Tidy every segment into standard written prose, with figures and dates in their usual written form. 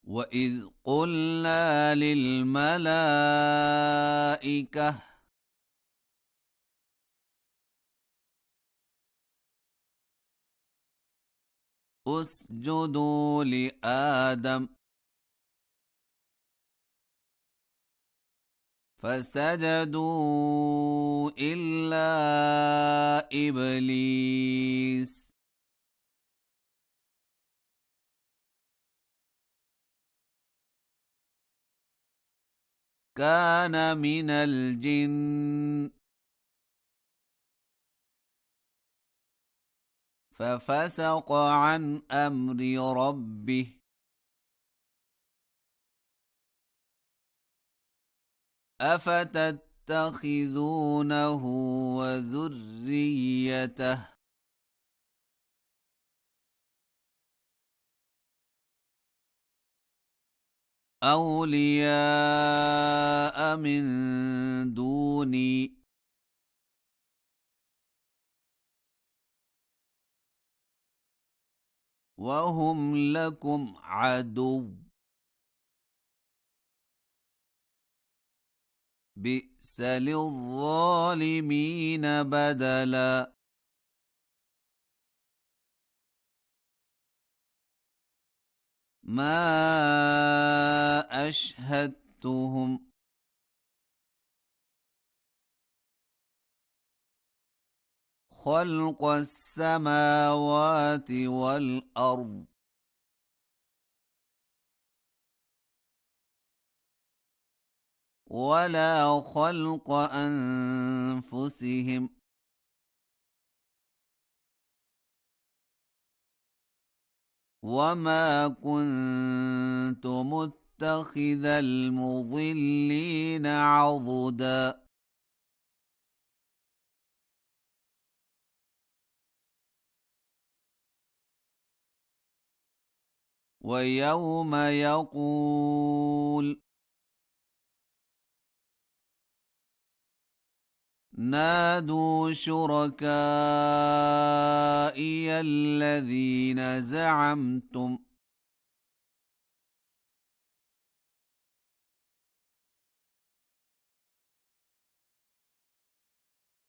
وإذ قلنا للملائكة اسجدوا لآدم فسجدوا إلا إبليس كان من الجن ففسق عن أمر ربه أفتتخذونه وذريته أولياء من دوني وهم لكم عدو بئس للظالمين بدلا ما أشهدتهم خلق السماوات والأرض ولا خلق أنفسهم وما كنت متخذ المضلين عضدا ويوم يقول نادوا شركائي الذين زعمتم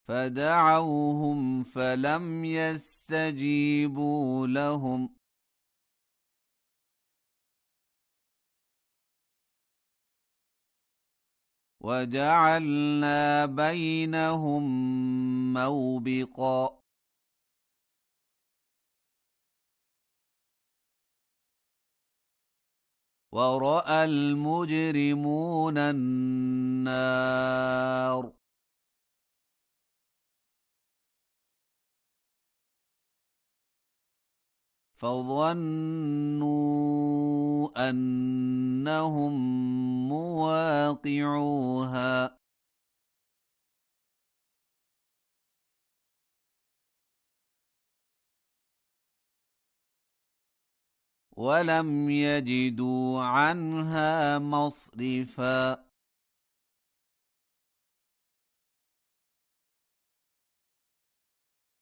فدعوهم فلم يستجيبوا لهم وجعلنا بينهم موبقا ورأى المجرمون النار فظنوا أنهم مواقعوها ولم يجدوا عنها مصرفا